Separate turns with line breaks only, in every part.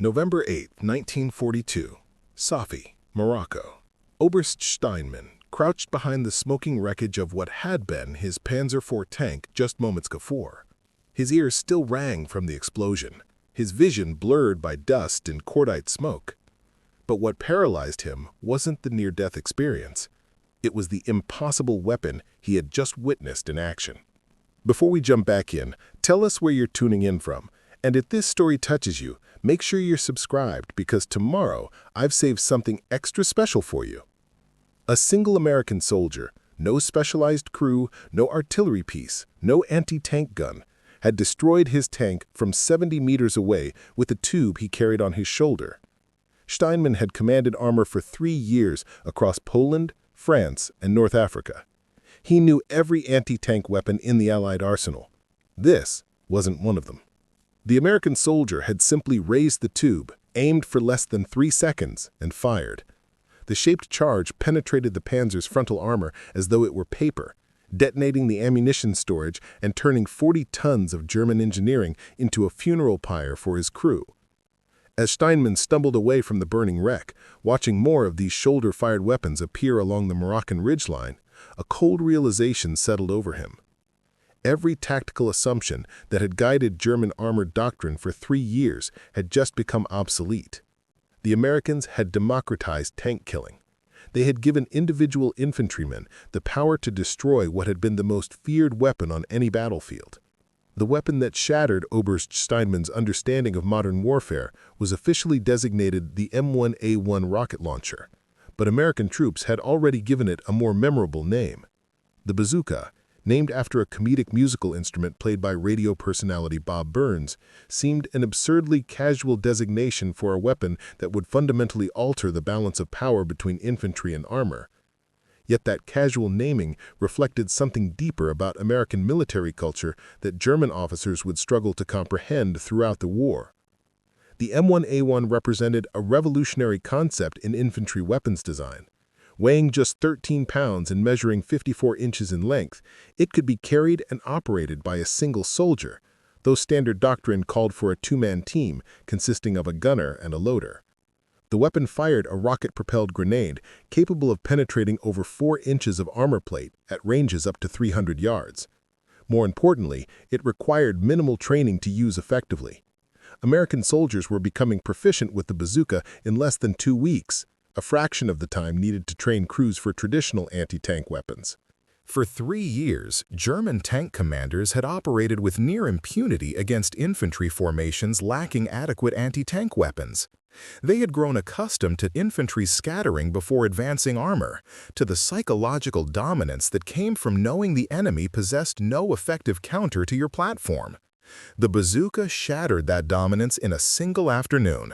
November 8, 1942, Safi, Morocco. Oberst Steinmann crouched behind the smoking wreckage of what had been his Panzer IV tank just moments before. His ears still rang from the explosion, his vision blurred by dust and cordite smoke. But what paralyzed him wasn't the near-death experience. It was the impossible weapon he had just witnessed in action. Before we jump back in, tell us where you're tuning in from. And if this story touches you, make sure you're subscribed because tomorrow I've saved something extra special for you. A single American soldier, no specialized crew, no artillery piece, no anti-tank gun, had destroyed his tank from 70 meters away with a tube he carried on his shoulder. Steinmann had commanded armor for 3 years across Poland, France, and North Africa. He knew every anti-tank weapon in the Allied arsenal. This wasn't one of them. The American soldier had simply raised the tube, aimed for less than 3 seconds, and fired. The shaped charge penetrated the Panzer's frontal armor as though it were paper, detonating the ammunition storage and turning 40 tons of German engineering into a funeral pyre for his crew. As Steinmann stumbled away from the burning wreck, watching more of these shoulder-fired weapons appear along the Moroccan ridgeline, a cold realization settled over him. Every tactical assumption that had guided German armored doctrine for 3 years had just become obsolete. The Americans had democratized tank killing. They had given individual infantrymen the power to destroy what had been the most feared weapon on any battlefield. The weapon that shattered Oberst Steinmann's understanding of modern warfare was officially designated the M1A1 rocket launcher, but American troops had already given it a more memorable name, the Bazooka. Named after a comedic musical instrument played by radio personality Bob Burns, seemed an absurdly casual designation for a weapon that would fundamentally alter the balance of power between infantry and armor. Yet that casual naming reflected something deeper about American military culture that German officers would struggle to comprehend throughout the war. The M1A1 represented a revolutionary concept in infantry weapons design. Weighing just 13 pounds and measuring 54 inches in length, it could be carried and operated by a single soldier, though standard doctrine called for a 2-man team consisting of a gunner and a loader. The weapon fired a rocket-propelled grenade capable of penetrating over 4 inches of armor plate at ranges up to 300 yards. More importantly, it required minimal training to use effectively. American soldiers were becoming proficient with the bazooka in less than 2 weeks, a fraction of the time needed to train crews for traditional anti-tank weapons. For 3 years, German tank commanders had operated with near impunity against infantry formations lacking adequate anti-tank weapons. They had grown accustomed to infantry scattering before advancing armor, to the psychological dominance that came from knowing the enemy possessed no effective counter to your platform. The bazooka shattered that dominance in a single afternoon.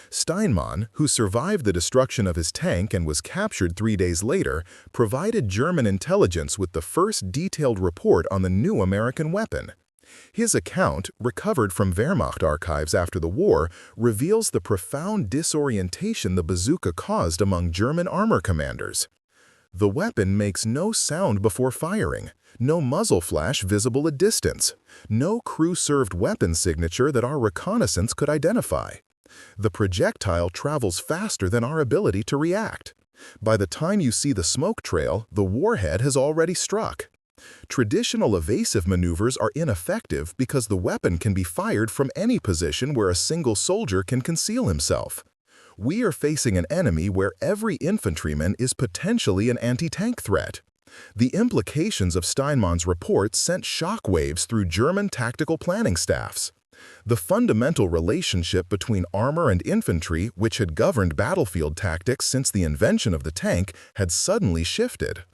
Steinmann, who survived the destruction of his tank and was captured 3 days later, provided German intelligence with the first detailed report on the new American weapon. His account, recovered from Wehrmacht archives after the war, reveals the profound disorientation the bazooka caused among German armor commanders. The weapon makes no sound before firing, no muzzle flash visible at distance, no crew-served weapon signature that our reconnaissance could identify. The projectile travels faster than our ability to react. By the time you see the smoke trail, the warhead has already struck. Traditional evasive maneuvers are ineffective because the weapon can be fired from any position where a single soldier can conceal himself. We are facing an enemy where every infantryman is potentially an anti-tank threat. The implications of Steinmann's report sent shockwaves through German tactical planning staffs. The fundamental relationship between armor and infantry, which had governed battlefield tactics since the invention of the tank, had suddenly shifted.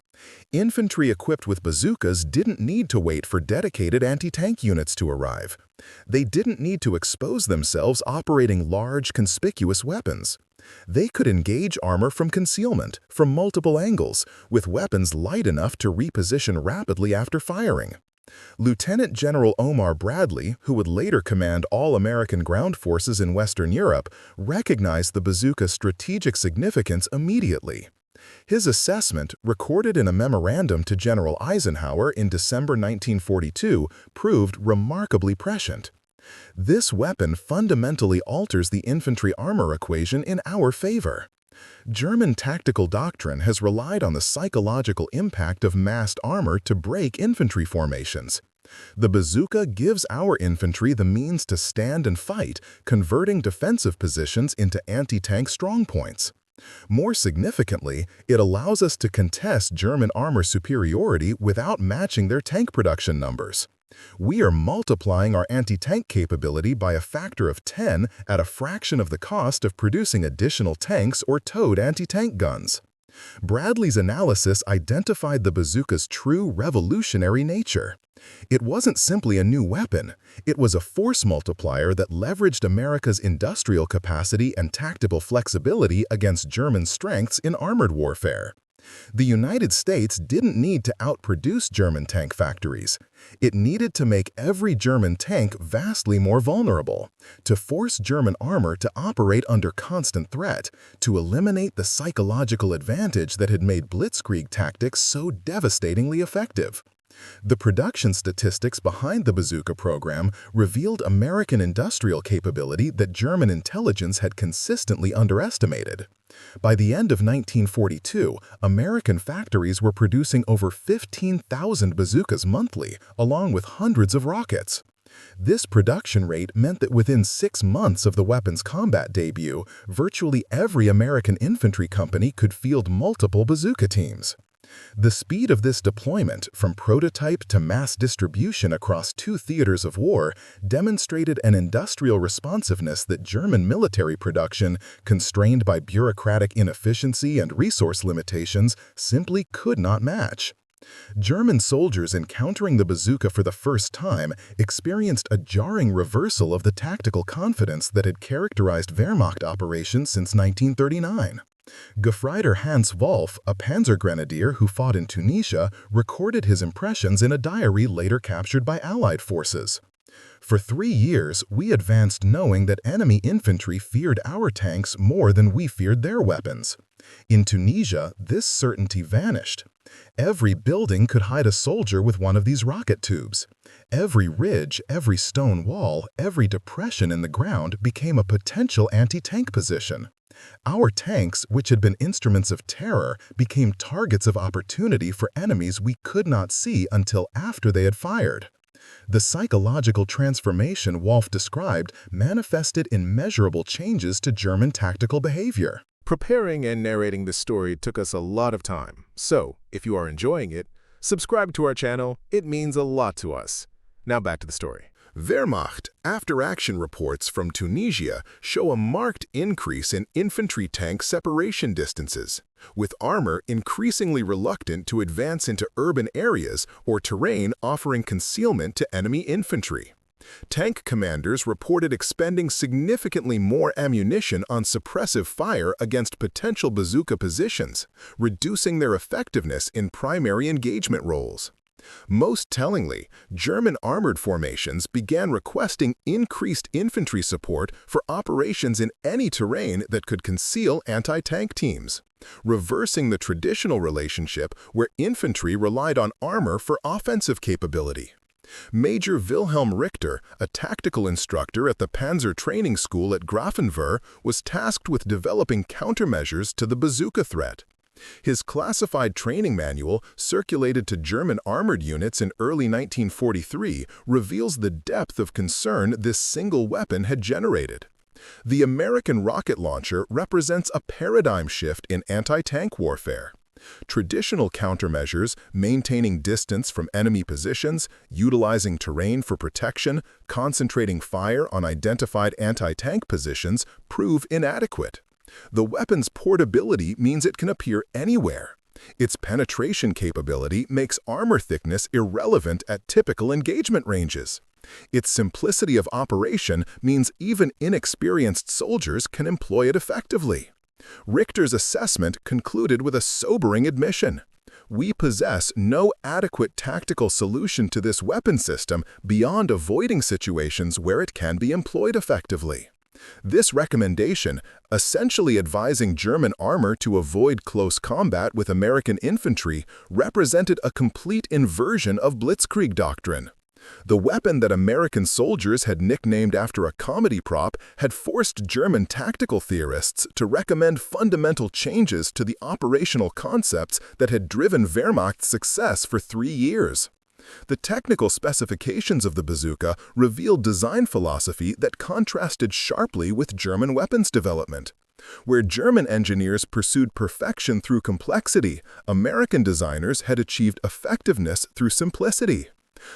Infantry equipped with bazookas didn't need to wait for dedicated anti-tank units to arrive. They didn't need to expose themselves operating large, conspicuous weapons. They could engage armor from concealment, from multiple angles, with weapons light enough to reposition rapidly after firing. Lieutenant General Omar Bradley, who would later command all American ground forces in Western Europe, recognized the bazooka's strategic significance immediately. His assessment, recorded in a memorandum to General Eisenhower in December 1942, proved remarkably prescient. This weapon fundamentally alters the infantry armor equation in our favor. German tactical doctrine has relied on the psychological impact of massed armor to break infantry formations. The bazooka gives our infantry the means to stand and fight, converting defensive positions into anti-tank strongpoints. More significantly, it allows us to contest German armor superiority without matching their tank production numbers. We are multiplying our anti-tank capability by a factor of 10 at a fraction of the cost of producing additional tanks or towed anti-tank guns. Bradley's analysis identified the bazooka's true revolutionary nature. It wasn't simply a new weapon, it was a force multiplier that leveraged America's industrial capacity and tactical flexibility against German strengths in armored warfare. The United States didn't need to outproduce German tank factories. It needed to make every German tank vastly more vulnerable, to force German armor to operate under constant threat, to eliminate the psychological advantage that had made blitzkrieg tactics so devastatingly effective. The production statistics behind the bazooka program revealed American industrial capability that German intelligence had consistently underestimated. By the end of 1942, American factories were producing over 15,000 bazookas monthly, along with hundreds of rockets. This production rate meant that within 6 months of the weapon's combat debut, virtually every American infantry company could field multiple bazooka teams. The speed of this deployment, from prototype to mass distribution across 2 theaters of war, demonstrated an industrial responsiveness that German military production, constrained by bureaucratic inefficiency and resource limitations, simply could not match. German soldiers encountering the bazooka for the first time experienced a jarring reversal of the tactical confidence that had characterized Wehrmacht operations since 1939. Gefreiter Hans Wolf, a panzer grenadier who fought in Tunisia, recorded his impressions in a diary later captured by Allied forces. For 3 years, we advanced knowing that enemy infantry feared our tanks more than we feared their weapons. In Tunisia, this certainty vanished. Every building could hide a soldier with one of these rocket tubes. Every ridge, every stone wall, every depression in the ground became a potential anti-tank position. Our tanks, which had been instruments of terror, became targets of opportunity for enemies we could not see until after they had fired. The psychological transformation Wolf described manifested in measurable changes to German tactical behavior.
Preparing and narrating this story took us a lot of time, so if you are enjoying it, subscribe to our channel. It means a lot to us. Now back to the story.
Wehrmacht after-action reports from Tunisia show a marked increase in infantry tank separation distances, with armor increasingly reluctant to advance into urban areas or terrain offering concealment to enemy infantry. Tank commanders reported expending significantly more ammunition on suppressive fire against potential bazooka positions, reducing their effectiveness in primary engagement roles. Most tellingly, German armored formations began requesting increased infantry support for operations in any terrain that could conceal anti-tank teams, reversing the traditional relationship where infantry relied on armor for offensive capability. Major Wilhelm Richter, a tactical instructor at the Panzer Training School at Grafenwöhr, was tasked with developing countermeasures to the bazooka threat. His classified training manual, circulated to German armored units in early 1943, reveals the depth of concern this single weapon had generated. The American rocket launcher represents a paradigm shift in anti-tank warfare. Traditional countermeasures, maintaining distance from enemy positions, utilizing terrain for protection, concentrating fire on identified anti-tank positions, prove inadequate. The weapon's portability means it can appear anywhere. Its penetration capability makes armor thickness irrelevant at typical engagement ranges. Its simplicity of operation means even inexperienced soldiers can employ it effectively. Richter's assessment concluded with a sobering admission. We possess no adequate tactical solution to this weapon system beyond avoiding situations where it can be employed effectively. This recommendation, essentially advising German armor to avoid close combat with American infantry, represented a complete inversion of blitzkrieg doctrine. The weapon that American soldiers had nicknamed after a comedy prop had forced German tactical theorists to recommend fundamental changes to the operational concepts that had driven Wehrmacht's success for 3 years. The technical specifications of the bazooka revealed design philosophy that contrasted sharply with German weapons development. Where German engineers pursued perfection through complexity, American designers had achieved effectiveness through simplicity.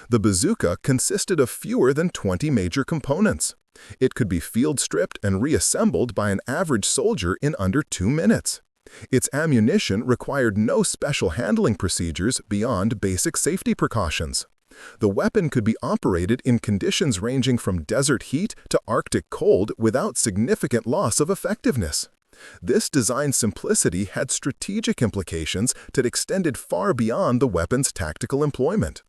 The bazooka consisted of fewer than 20 major components. It could be field-stripped and reassembled by an average soldier in under 2 minutes. Its ammunition required no special handling procedures beyond basic safety precautions. The weapon could be operated in conditions ranging from desert heat to Arctic cold without significant loss of effectiveness. This design simplicity had strategic implications that extended far beyond the weapon's tactical employment.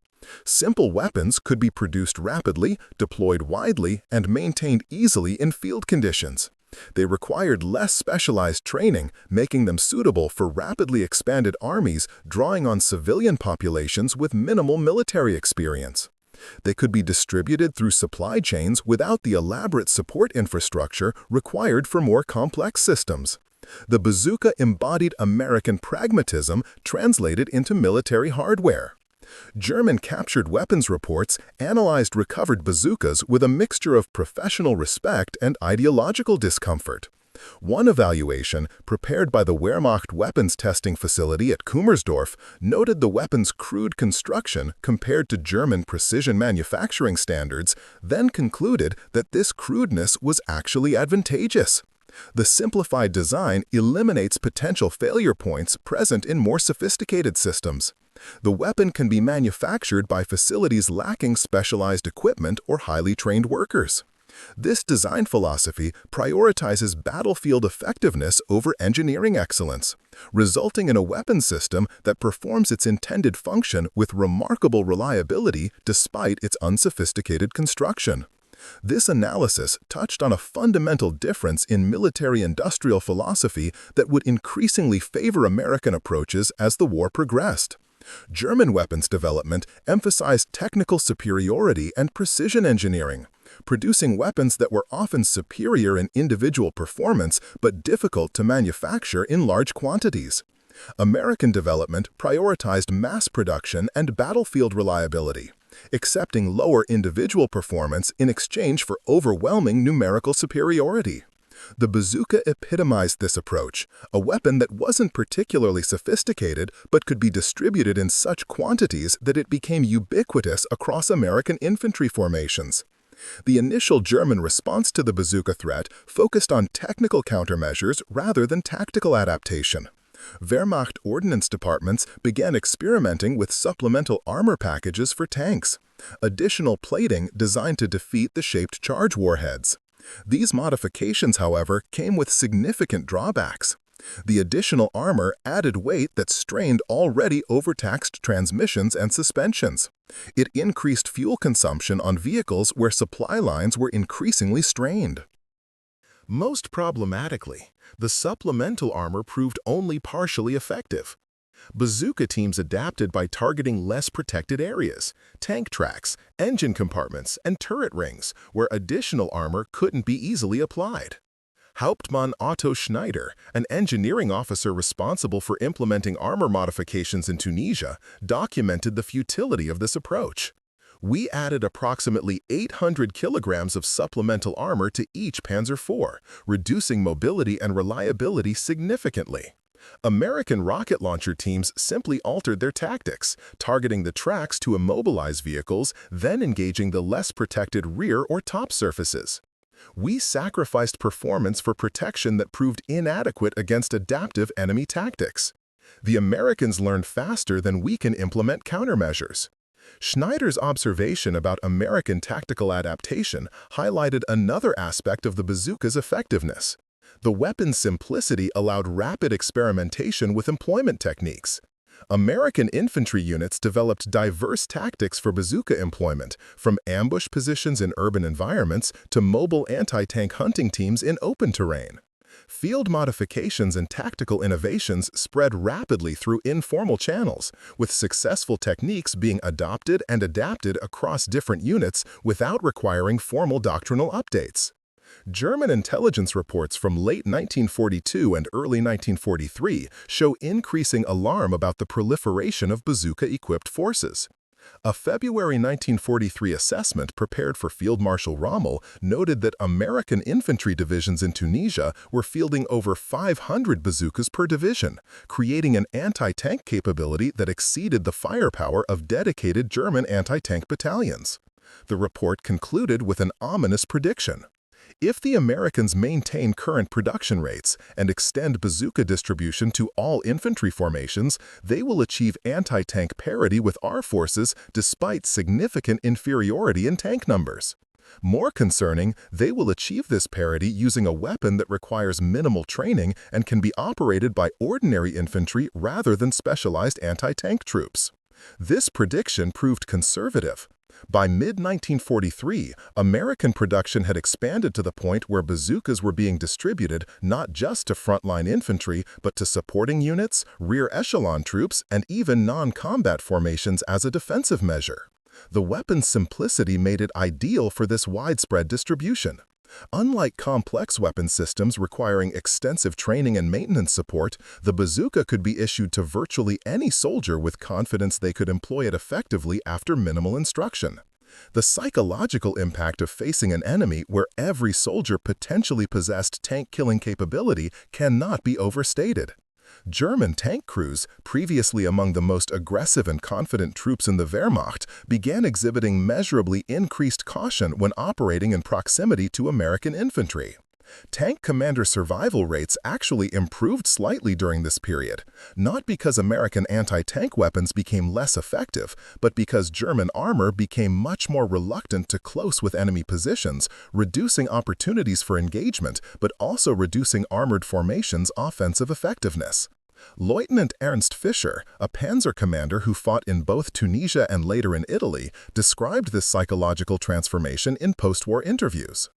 Simple weapons could be produced rapidly, deployed widely, and maintained easily in field conditions. They required less specialized training, making them suitable for rapidly expanded armies drawing on civilian populations with minimal military experience. They could be distributed through supply chains without the elaborate support infrastructure required for more complex systems. The bazooka embodied American pragmatism translated into military hardware. German captured weapons reports analyzed recovered bazookas with a mixture of professional respect and ideological discomfort. One evaluation, prepared by the Wehrmacht Weapons Testing Facility at Kummersdorf, noted the weapon's crude construction compared to German precision manufacturing standards, then concluded that this crudeness was actually advantageous. The simplified design eliminates potential failure points present in more sophisticated systems. The weapon can be manufactured by facilities lacking specialized equipment or highly trained workers. This design philosophy prioritizes battlefield effectiveness over engineering excellence, resulting in a weapon system that performs its intended function with remarkable reliability despite its unsophisticated construction. This analysis touched on a fundamental difference in military-industrial philosophy that would increasingly favor American approaches as the war progressed. German weapons development emphasized technical superiority and precision engineering, producing weapons that were often superior in individual performance but difficult to manufacture in large quantities. American development prioritized mass production and battlefield reliability, accepting lower individual performance in exchange for overwhelming numerical superiority. The bazooka epitomized this approach, a weapon that wasn't particularly sophisticated but could be distributed in such quantities that it became ubiquitous across American infantry formations. The initial German response to the bazooka threat focused on technical countermeasures rather than tactical adaptation. Wehrmacht ordnance departments began experimenting with supplemental armor packages for tanks, additional plating designed to defeat the shaped charge warheads. These modifications, however, came with significant drawbacks. The additional armor added weight that strained already overtaxed transmissions and suspensions. It increased fuel consumption on vehicles where supply lines were increasingly strained. Most problematically, the supplemental armor proved only partially effective. Bazooka teams adapted by targeting less protected areas, tank tracks, engine compartments, and turret rings, where additional armor couldn't be easily applied. Hauptmann Otto Schneider, an engineering officer responsible for implementing armor modifications in Tunisia, documented the futility of this approach. We added approximately 800 kilograms of supplemental armor to each Panzer IV, reducing mobility and reliability significantly. American rocket launcher teams simply altered their tactics, targeting the tracks to immobilize vehicles, then engaging the less protected rear or top surfaces. We sacrificed performance for protection that proved inadequate against adaptive enemy tactics. The Americans learned faster than we can implement countermeasures. Schneider's observation about American tactical adaptation highlighted another aspect of the bazooka's effectiveness. The weapon's simplicity allowed rapid experimentation with employment techniques. American infantry units developed diverse tactics for bazooka employment, from ambush positions in urban environments to mobile anti-tank hunting teams in open terrain. Field modifications and tactical innovations spread rapidly through informal channels, with successful techniques being adopted and adapted across different units without requiring formal doctrinal updates. German intelligence reports from late 1942 and early 1943 show increasing alarm about the proliferation of bazooka-equipped forces. A February 1943 assessment prepared for Field Marshal Rommel noted that American infantry divisions in Tunisia were fielding over 500 bazookas per division, creating an anti-tank capability that exceeded the firepower of dedicated German anti-tank battalions. The report concluded with an ominous prediction. If the Americans maintain current production rates and extend bazooka distribution to all infantry formations, they will achieve anti-tank parity with our forces despite significant inferiority in tank numbers. More concerning, they will achieve this parity using a weapon that requires minimal training and can be operated by ordinary infantry rather than specialized anti-tank troops. This prediction proved conservative. By mid-1943, American production had expanded to the point where bazookas were being distributed not just to frontline infantry, but to supporting units, rear echelon troops, and even non-combat formations as a defensive measure. The weapon's simplicity made it ideal for this widespread distribution. Unlike complex weapon systems requiring extensive training and maintenance support, the bazooka could be issued to virtually any soldier with confidence they could employ it effectively after minimal instruction. The psychological impact of facing an enemy where every soldier potentially possessed tank-killing capability cannot be overstated. German tank crews, previously among the most aggressive and confident troops in the Wehrmacht, began exhibiting measurably increased caution when operating in proximity to American infantry. Tank commander survival rates actually improved slightly during this period, not because American anti-tank weapons became less effective, but because German armor became much more reluctant to close with enemy positions, reducing opportunities for engagement, but also reducing armored formations' offensive effectiveness. Lieutenant Ernst Fischer, a panzer commander who fought in both Tunisia and later in Italy, described this psychological transformation in post-war interviews.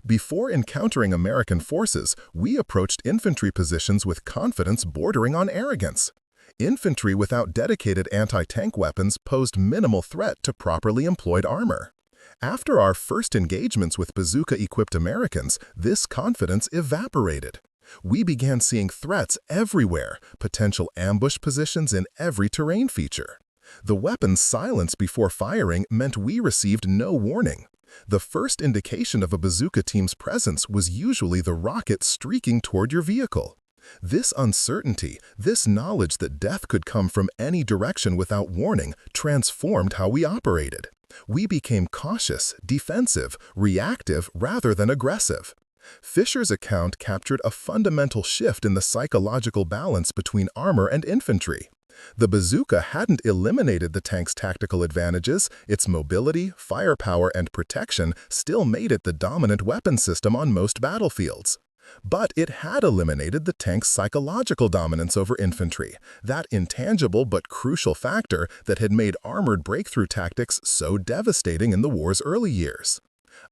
Before encountering American forces, we approached infantry positions with confidence bordering on arrogance. Infantry without dedicated anti-tank weapons posed minimal threat to properly employed armor. After our first engagements with bazooka-equipped Americans, this confidence evaporated. We began seeing threats everywhere, potential ambush positions in every terrain feature. The weapon's silence before firing meant we received no warning. The first indication of a bazooka team's presence was usually the rocket streaking toward your vehicle. This uncertainty, this knowledge that death could come from any direction without warning, transformed how we operated. We became cautious, defensive, reactive rather than aggressive. Fischer's account captured a fundamental shift in the psychological balance between armor and infantry. The bazooka hadn't eliminated the tank's tactical advantages. Its mobility, firepower, and protection still made it the dominant weapon system on most battlefields. But it had eliminated the tank's psychological dominance over infantry, that intangible but crucial factor that had made armored breakthrough tactics so devastating in the war's early years.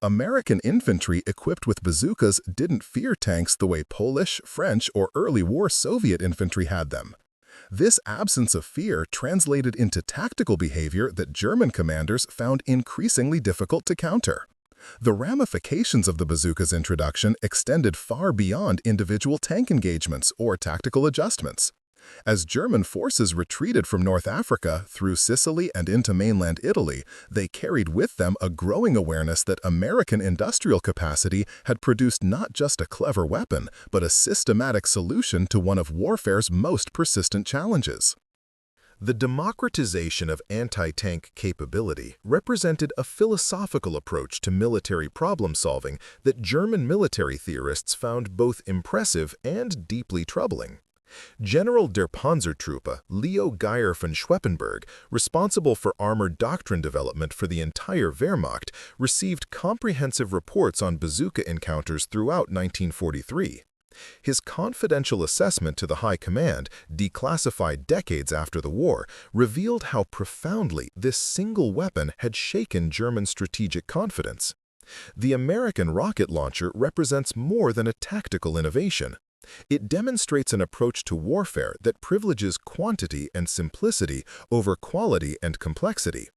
American infantry equipped with bazookas didn't fear tanks the way Polish, French, or early war Soviet infantry had them. This absence of fear translated into tactical behavior that German commanders found increasingly difficult to counter. The ramifications of the bazooka's introduction extended far beyond individual tank engagements or tactical adjustments. As German forces retreated from North Africa through Sicily and into mainland Italy, they carried with them a growing awareness that American industrial capacity had produced not just a clever weapon, but a systematic solution to one of warfare's most persistent challenges. The democratization of anti-tank capability represented a philosophical approach to military problem-solving that German military theorists found both impressive and deeply troubling. General der Panzertruppe Leo Geyer von Schweppenberg, responsible for armored doctrine development for the entire Wehrmacht, received comprehensive reports on bazooka encounters throughout 1943. His confidential assessment to the High Command, declassified decades after the war, revealed how profoundly this single weapon had shaken German strategic confidence. The American rocket launcher represents more than a tactical innovation. It demonstrates an approach to warfare that privileges quantity and simplicity over quality and complexity.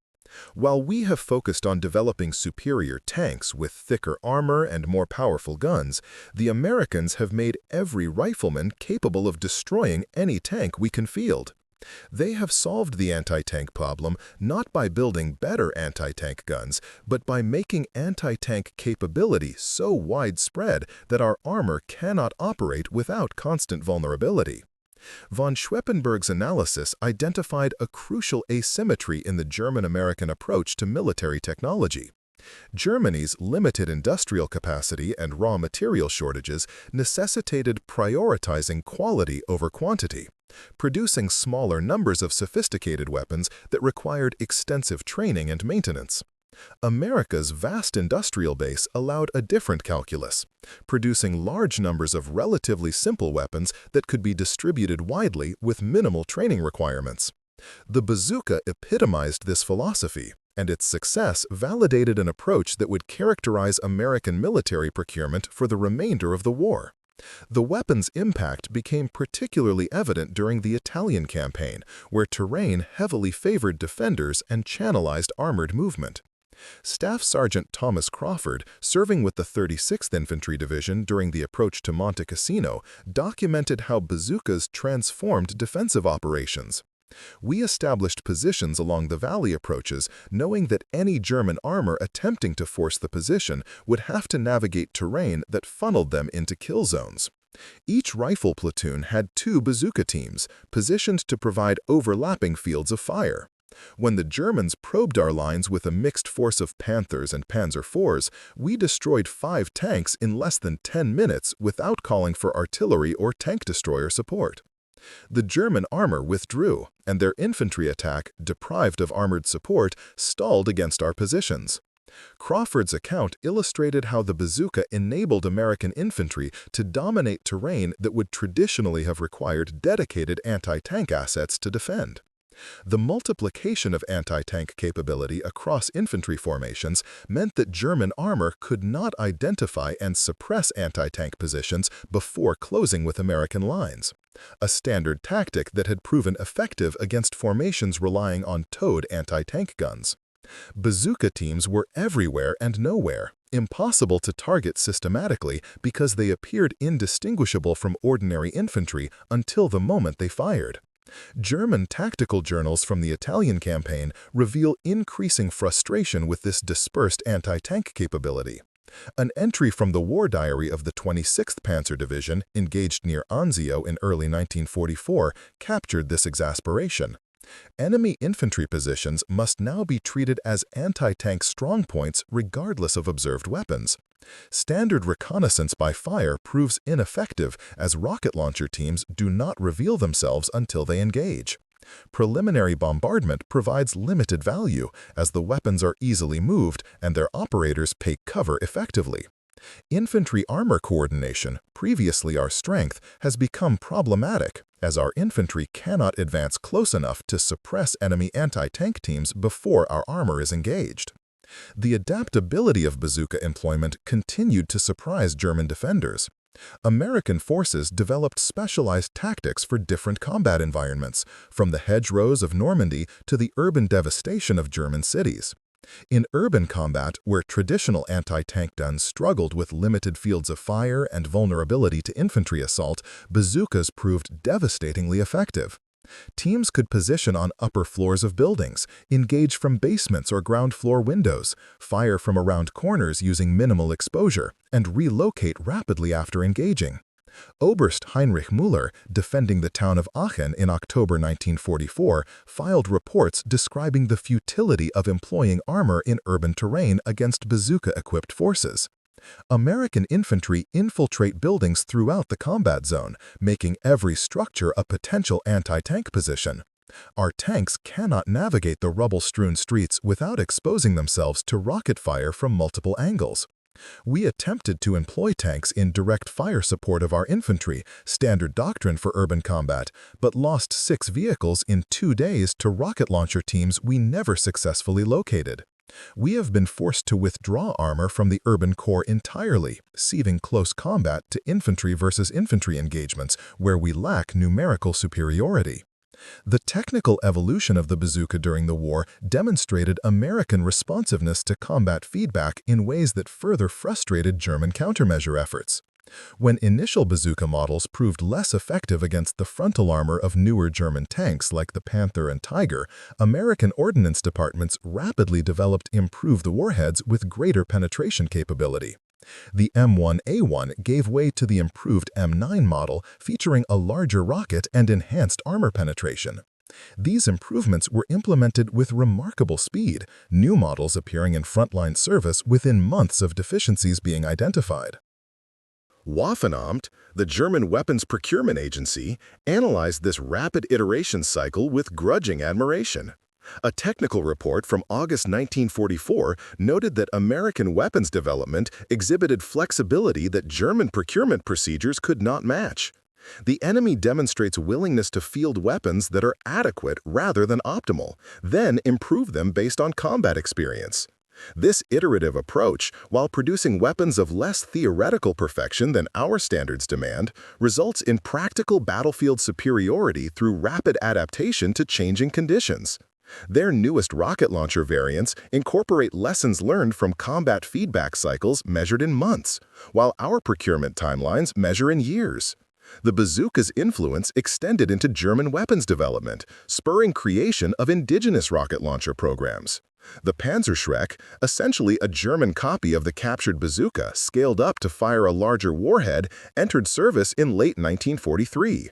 While we have focused on developing superior tanks with thicker armor and more powerful guns, the Americans have made every rifleman capable of destroying any tank we can field. They have solved the anti-tank problem not by building better anti-tank guns, but by making anti-tank capability so widespread that our armor cannot operate without constant vulnerability. Von Schweppenberg's analysis identified a crucial asymmetry in the German-American approach to military technology. Germany's limited industrial capacity and raw material shortages necessitated prioritizing quality over quantity, producing smaller numbers of sophisticated weapons that required extensive training and maintenance. America's vast industrial base allowed a different calculus, producing large numbers of relatively simple weapons that could be distributed widely with minimal training requirements. The bazooka epitomized this philosophy, and its success validated an approach that would characterize American military procurement for the remainder of the war. The weapon's impact became particularly evident during the Italian campaign, where terrain heavily favored defenders and channelized armored movement. Staff Sergeant Thomas Crawford, serving with the 36th Infantry Division during the approach to Monte Cassino, documented how bazookas transformed defensive operations. We established positions along the valley approaches, knowing that any German armor attempting to force the position would have to navigate terrain that funneled them into kill zones. Each rifle platoon had 2 bazooka teams, positioned to provide overlapping fields of fire. When the Germans probed our lines with a mixed force of Panthers and Panzer IVs, we destroyed 5 tanks in less than 10 minutes without calling for artillery or tank destroyer support. The German armor withdrew, and their infantry attack, deprived of armored support, stalled against our positions. Crawford's account illustrated how the bazooka enabled American infantry to dominate terrain that would traditionally have required dedicated anti-tank assets to defend. The multiplication of anti-tank capability across infantry formations meant that German armor could not identify and suppress anti-tank positions before closing with American lines, a standard tactic that had proven effective against formations relying on towed anti-tank guns. Bazooka teams were everywhere and nowhere, impossible to target systematically because they appeared indistinguishable from ordinary infantry until the moment they fired. German tactical journals from the Italian campaign reveal increasing frustration with this dispersed anti-tank capability. An entry from the war diary of the 26th Panzer Division, engaged near Anzio in early 1944, captured this exasperation. Enemy infantry positions must now be treated as anti-tank strongpoints regardless of observed weapons. Standard reconnaissance by fire proves ineffective as rocket launcher teams do not reveal themselves until they engage. Preliminary bombardment provides limited value as the weapons are easily moved and their operators take cover effectively. Infantry armor coordination, previously our strength, has become problematic as our infantry cannot advance close enough to suppress enemy anti-tank teams before our armor is engaged. The adaptability of bazooka employment continued to surprise German defenders. American forces developed specialized tactics for different combat environments, from the hedgerows of Normandy to the urban devastation of German cities. In urban combat, where traditional anti-tank guns struggled with limited fields of fire and vulnerability to infantry assault, bazookas proved devastatingly effective. Teams could position on upper floors of buildings, engage from basements or ground floor windows, fire from around corners using minimal exposure, and relocate rapidly after engaging. Oberst Heinrich Müller, defending the town of Aachen in October 1944, filed reports describing the futility of employing armor in urban terrain against bazooka-equipped forces. American infantry infiltrate buildings throughout the combat zone, making every structure a potential anti-tank position. Our tanks cannot navigate the rubble-strewn streets without exposing themselves to rocket fire from multiple angles. We attempted to employ tanks in direct fire support of our infantry, standard doctrine for urban combat, but lost 6 vehicles in 2 days to rocket launcher teams we never successfully located. We have been forced to withdraw armor from the urban core entirely, ceding close combat to infantry versus infantry engagements where we lack numerical superiority. The technical evolution of the bazooka during the war demonstrated American responsiveness to combat feedback in ways that further frustrated German countermeasure efforts. When initial bazooka models proved less effective against the frontal armor of newer German tanks like the Panther and Tiger, American ordnance departments rapidly developed improved warheads with greater penetration capability. The M1A1 gave way to the improved M9 model, featuring a larger rocket and enhanced armor penetration. These improvements were implemented with remarkable speed, new models appearing in frontline service within months of deficiencies being identified.
Waffenamt, the German weapons procurement agency, analyzed this rapid iteration cycle with grudging admiration. A technical report from August 1944 noted that American weapons development exhibited flexibility that German procurement procedures could not match. The enemy demonstrates willingness to field weapons that are adequate rather than optimal, then improve them based on combat experience. This iterative approach, while producing weapons of less theoretical perfection than our standards demand, results in practical battlefield superiority through rapid adaptation to changing conditions. Their newest rocket launcher variants incorporate lessons learned from combat feedback cycles measured in months, while our procurement timelines measure in years. The bazooka's influence extended into German weapons development, spurring creation of indigenous rocket launcher programs. The Panzerschreck, essentially a German copy of the captured bazooka scaled up to fire a larger warhead, entered service in late 1943.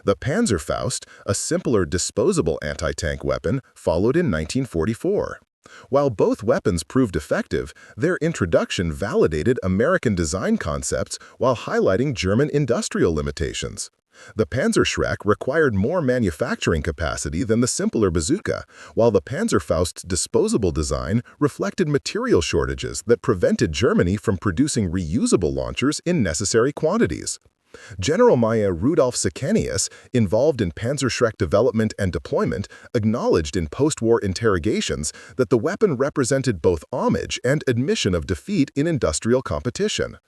The Panzerfaust, a simpler disposable anti-tank weapon, followed in 1944. While both weapons proved effective, their introduction validated American design concepts while highlighting German industrial limitations. The Panzerschreck required more manufacturing capacity than the simpler bazooka, while the Panzerfaust's disposable design reflected material shortages that prevented Germany from producing reusable launchers in necessary quantities. General Major Rudolf Sickenius, involved in Panzerschreck development and deployment, acknowledged in post-war interrogations that the weapon represented both homage and admission of defeat in industrial competition.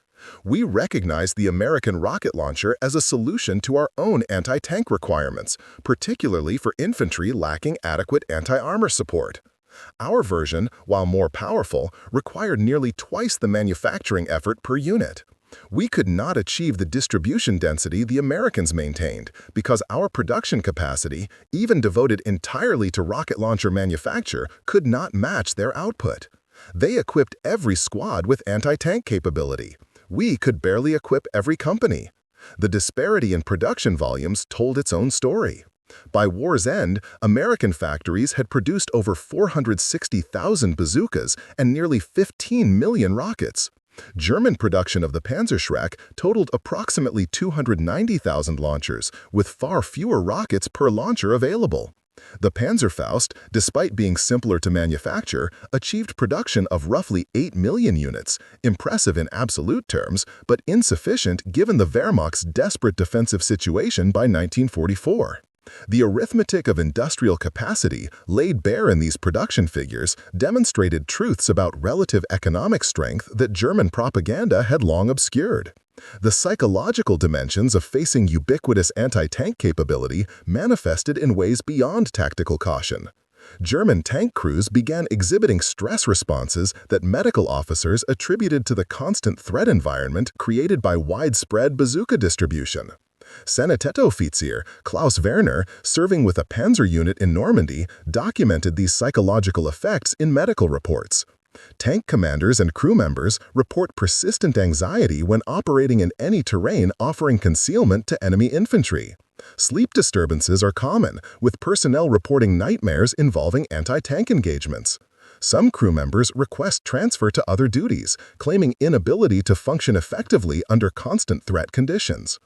We recognize the American rocket launcher as a solution to our own anti-tank requirements, particularly for infantry lacking adequate anti-armor support. Our version, while more powerful, required nearly twice the manufacturing effort per unit. We could not achieve the distribution density the Americans maintained because our production capacity, even devoted entirely to rocket launcher manufacture, could not match their output. They equipped every squad with anti-tank capability. We could barely equip every company. The disparity in production volumes told its own story. By war's end, American factories had produced over 460,000 bazookas and nearly 15 million rockets. German production of the Panzerschreck totaled approximately 290,000 launchers, with far fewer rockets per launcher available. The Panzerfaust, despite being simpler to manufacture, achieved production of roughly 8 million units, impressive in absolute terms, but insufficient given the Wehrmacht's desperate defensive situation by 1944. The arithmetic of industrial capacity, laid bare in these production figures, demonstrated truths about relative economic strength that German propaganda had long obscured. The psychological dimensions of facing ubiquitous anti-tank capability manifested in ways beyond tactical caution. German tank crews began exhibiting stress responses that medical officers attributed to the constant threat environment created by widespread bazooka distribution. Sanitätsoffizier Klaus Werner, serving with a Panzer unit in Normandy, documented these psychological effects in medical reports. Tank commanders and crew members report persistent anxiety when operating in any terrain offering concealment to enemy infantry. Sleep disturbances are common, with personnel reporting nightmares involving anti-tank engagements. Some crew members request transfer to other duties, claiming inability to function effectively under constant threat conditions.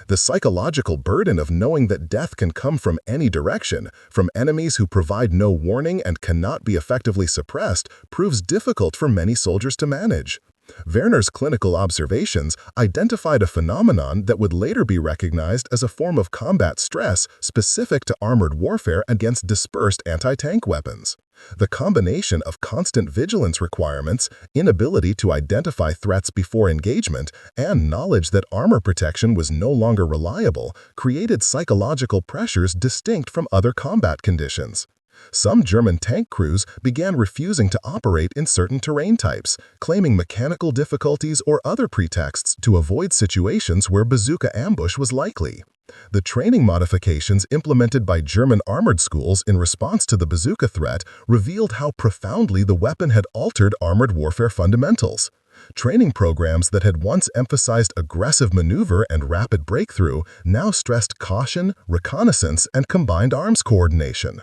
The psychological burden of knowing that death can come from any direction, from enemies who provide no warning and cannot be effectively suppressed, proves difficult for many soldiers to manage. Werner's clinical observations identified a phenomenon that would later be recognized as a form of combat stress specific to armored warfare against dispersed anti-tank weapons. The combination of constant vigilance requirements, inability to identify threats before engagement, and knowledge that armor protection was no longer reliable created psychological pressures distinct from other combat conditions. Some German tank crews began refusing to operate in certain terrain types, claiming mechanical difficulties or other pretexts to avoid situations where bazooka ambush was likely. The training modifications implemented by German armored schools in response to the bazooka threat revealed how profoundly the weapon had altered armored warfare fundamentals. Training programs that had once emphasized aggressive maneuver and rapid breakthrough now stressed caution, reconnaissance, and combined arms coordination.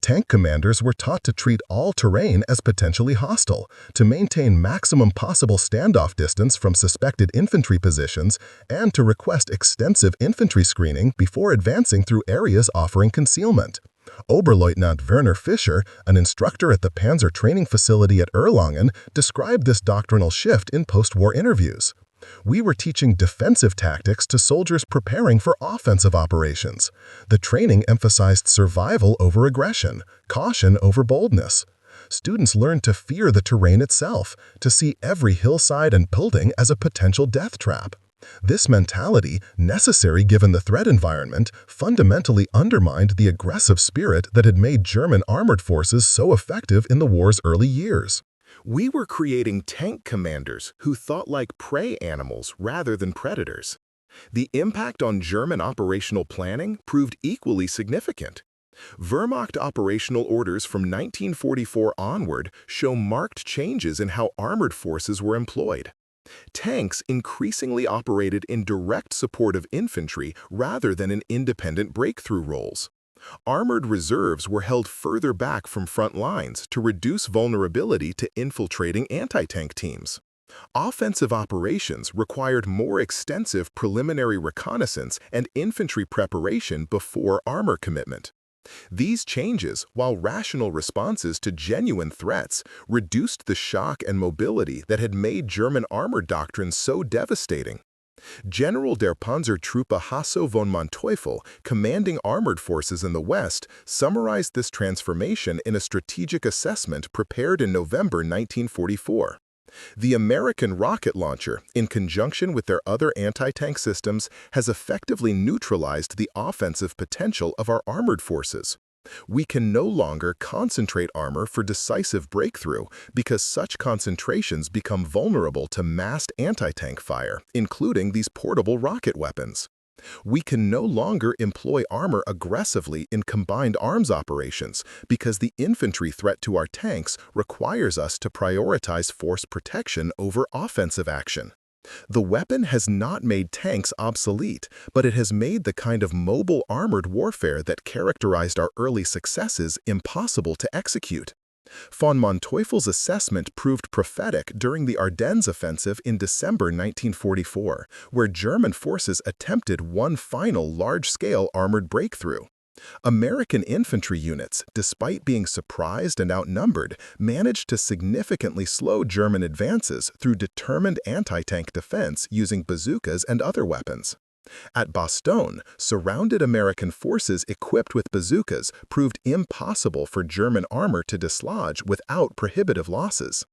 Tank commanders were taught to treat all terrain as potentially hostile, to maintain maximum possible standoff distance from suspected infantry positions, and to request extensive infantry screening before advancing through areas offering concealment. Oberleutnant Werner Fischer, an instructor at the Panzer Training Facility at Erlangen, described this doctrinal shift in post-war interviews. We were teaching defensive tactics to soldiers preparing for offensive operations. The training emphasized survival over aggression, caution over boldness. Students learned to fear the terrain itself, to see every hillside and building as a potential death trap. This mentality, necessary given the threat environment, fundamentally undermined the aggressive spirit that had made German armored forces so effective in the war's early years.
We were creating tank commanders who thought like prey animals rather than predators. The impact on German operational planning proved equally significant. Wehrmacht operational orders from 1944 onward show marked changes in how armored forces were employed. Tanks increasingly operated in direct support of infantry rather than in independent breakthrough roles. Armored reserves were held further back from front lines to reduce vulnerability to infiltrating anti-tank teams. Offensive operations required more extensive preliminary reconnaissance and infantry preparation before armor commitment. These changes, while rational responses to genuine threats, reduced the shock and mobility that had made German armor doctrine so devastating. General der Panzertruppe Hasso von Manteuffel, commanding armored forces in the West, summarized this transformation in a strategic assessment prepared in November 1944. The American rocket launcher, in conjunction with their other anti-tank systems, has effectively neutralized the offensive potential of our armored forces. We can no longer concentrate armor for decisive breakthrough because such concentrations become vulnerable to massed anti-tank fire, including these portable rocket weapons. We can no longer employ armor aggressively in combined arms operations because the infantry threat to our tanks requires us to prioritize force protection over offensive action. The weapon has not made tanks obsolete, but it has made the kind of mobile armored warfare that characterized our early successes impossible to execute. Von Manteuffel's assessment proved prophetic during the Ardennes offensive in December 1944, where German forces attempted one final large-scale armored breakthrough. American infantry units, despite being surprised and outnumbered, managed to significantly slow German advances through determined anti-tank defense using bazookas and other weapons. At Bastogne, surrounded American forces equipped with bazookas proved impossible for German armor to dislodge without prohibitive losses.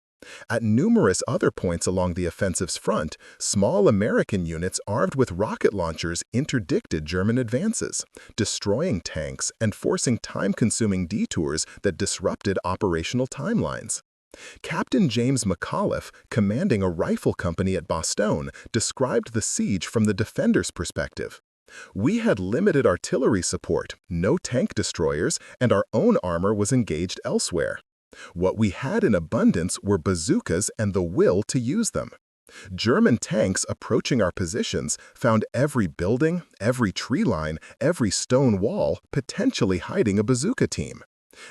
At numerous other points along the offensive's front, small American units armed with rocket launchers interdicted German advances, destroying tanks and forcing time-consuming detours that disrupted operational timelines. Captain James McAuliffe, commanding a rifle company at Bastogne, described the siege from the defenders' perspective. We had limited artillery support, no tank destroyers, and our own armor was engaged elsewhere. What we had in abundance were bazookas and the will to use them. German tanks approaching our positions found every building, every tree line, every stone wall potentially hiding a bazooka team.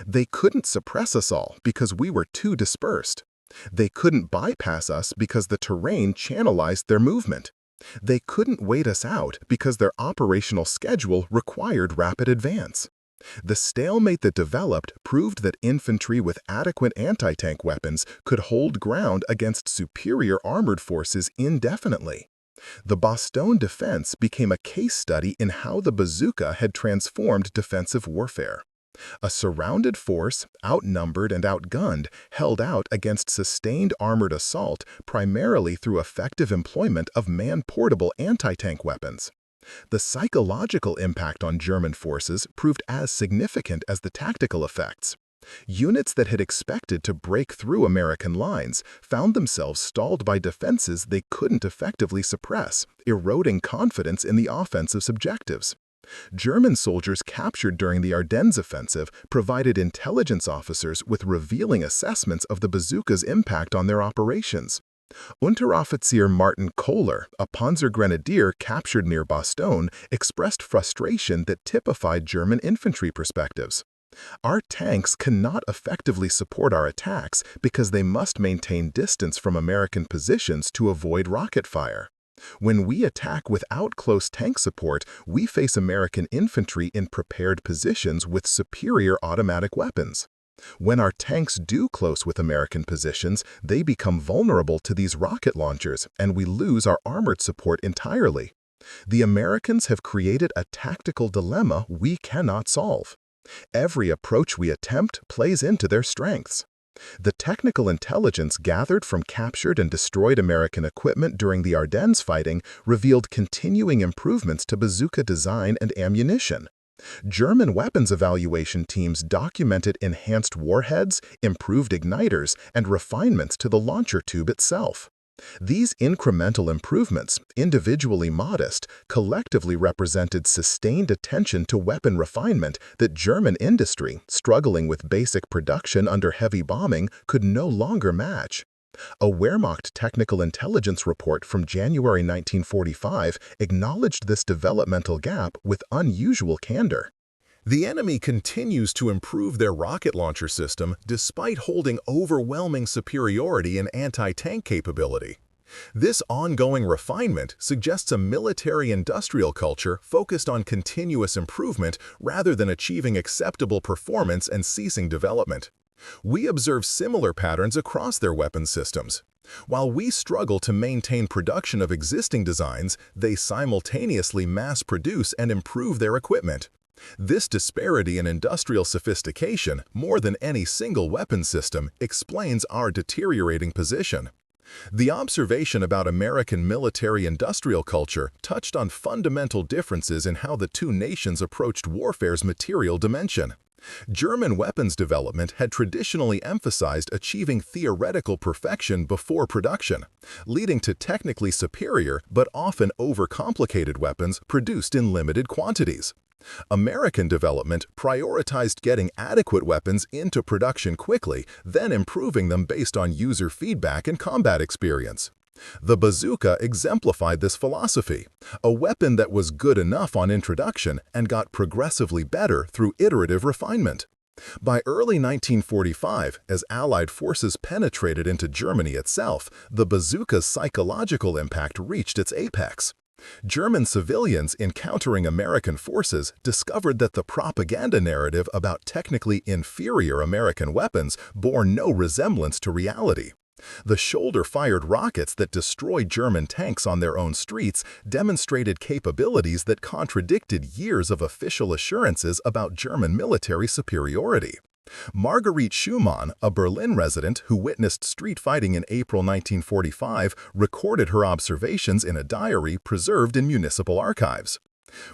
They couldn't suppress us all because we were too dispersed. They couldn't bypass us because the terrain channelized their movement. They couldn't wait us out because their operational schedule required rapid advance.
The stalemate that developed proved that infantry with adequate anti-tank weapons could hold ground against superior armored forces indefinitely. The Bastogne defense became a case study in how the bazooka had transformed defensive warfare. A surrounded force, outnumbered and outgunned, held out against sustained armored assault primarily through effective employment of man-portable anti-tank weapons. The psychological impact on German forces proved as significant as the tactical effects. Units that had expected to break through American lines found themselves stalled by defenses they couldn't effectively suppress, eroding confidence in the offensive's objectives. German soldiers captured during the Ardennes offensive provided intelligence officers with revealing assessments of the bazooka's impact on their operations. Unteroffizier Martin Kohler, a Panzergrenadier captured near Bastogne, expressed frustration that typified German infantry perspectives. Our tanks cannot effectively support our attacks because they must maintain distance from American positions to avoid rocket fire. When we attack without close tank support, we face American infantry in prepared positions with superior automatic weapons. When our tanks do close with American positions, they become vulnerable to these rocket launchers, and we lose our armored support entirely. The Americans have created a tactical dilemma we cannot solve. Every approach we attempt plays into their strengths. The technical intelligence gathered from captured and destroyed American equipment during the Ardennes fighting revealed continuing improvements to bazooka design and ammunition. German weapons evaluation teams documented enhanced warheads, improved igniters, and refinements to the launcher tube itself. These incremental improvements, individually modest, collectively represented sustained attention to weapon refinement that German industry, struggling with basic production under heavy bombing, could no longer match. A Wehrmacht technical intelligence report from January 1945 acknowledged this developmental gap with unusual candor.
The enemy continues to improve their rocket launcher system despite holding overwhelming superiority in anti-tank capability. This ongoing refinement suggests a military-industrial culture focused on continuous improvement rather than achieving acceptable performance and ceasing development. We observe similar patterns across their weapons systems. While we struggle to maintain production of existing designs, they simultaneously mass-produce and improve their equipment. This disparity in industrial sophistication, more than any single weapon system, explains our deteriorating position. The observation about American military-industrial culture touched on fundamental differences in how the two nations approached warfare's material dimension. German weapons development had traditionally emphasized achieving theoretical perfection before production, leading to technically superior but often overcomplicated weapons produced in limited quantities. American development prioritized getting adequate weapons into production quickly, then improving them based on user feedback and combat experience. The bazooka exemplified this philosophy, a weapon that was good enough on introduction and got progressively better through iterative refinement. By early 1945, as Allied forces penetrated into Germany itself, the bazooka's psychological impact reached its apex. German civilians encountering American forces discovered that the propaganda narrative about technically inferior American weapons bore no resemblance to reality. The shoulder-fired rockets that destroyed German tanks on their own streets demonstrated capabilities that contradicted years of official assurances about German military superiority. Marguerite Schumann, a Berlin resident who witnessed street fighting in April 1945, recorded her observations in a diary preserved in municipal archives.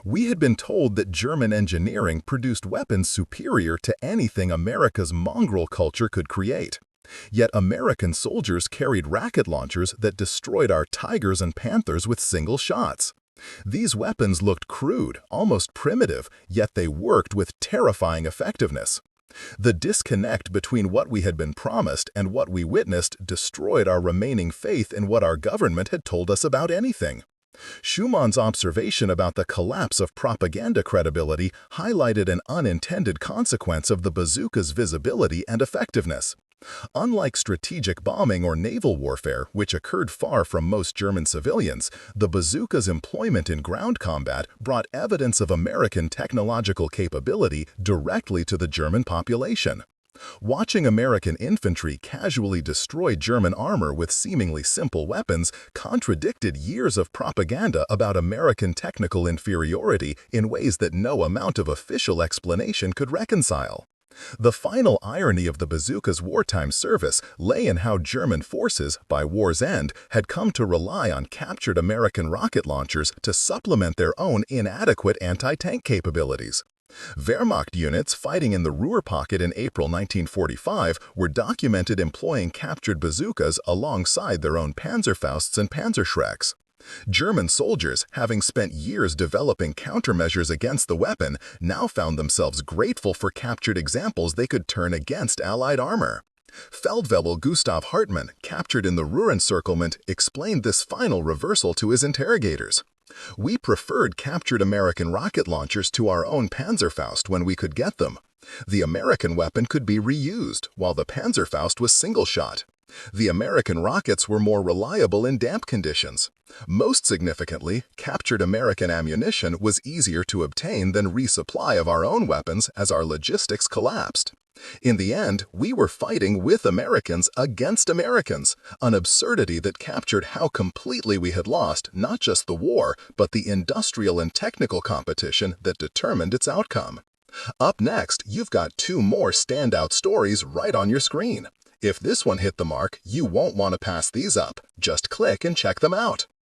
We had been told that German engineering produced weapons superior to anything America's mongrel culture could create. Yet American soldiers carried rocket launchers that destroyed our Tigers and Panthers with single shots. These weapons looked crude, almost primitive, yet they worked with terrifying effectiveness. The disconnect between what we had been promised and what we witnessed destroyed our remaining faith in what our government had told us about anything. Schumann's observation about the collapse of propaganda credibility highlighted an unintended consequence of the bazooka's visibility and effectiveness.
Unlike strategic bombing or naval warfare, which occurred far from most German civilians, the bazooka's employment in ground combat brought evidence of American technological capability directly to the German population. Watching American infantry casually destroy German armor with seemingly simple weapons contradicted years of propaganda about American technical inferiority in ways that no amount of official explanation could reconcile. The final irony of the bazooka's wartime service lay in how German forces, by war's end, had come to rely on captured American rocket launchers to supplement their own inadequate anti-tank capabilities. Wehrmacht units fighting in the Ruhr pocket in April 1945 were documented employing captured bazookas alongside their own Panzerfausts and Panzerschrecks. German soldiers, having spent years developing countermeasures against the weapon, now found themselves grateful for captured examples they could turn against Allied armor. Feldwebel Gustav Hartmann, captured in the Ruhr encirclement, explained this final reversal to his interrogators. "We preferred captured American rocket launchers to our own Panzerfaust when we could get them. The American weapon could be reused, while the Panzerfaust was single-shot. The American rockets were more reliable in damp conditions. Most significantly, captured American ammunition was easier to obtain than resupply of our own weapons as our logistics collapsed. In the end, we were fighting with Americans against Americans, an absurdity that captured how completely we had lost not just the war, but the industrial and technical competition that determined its outcome." Up next, you've got two more standout stories right on your screen. If this one hit the mark, you won't want to pass these up. Just click and check them out.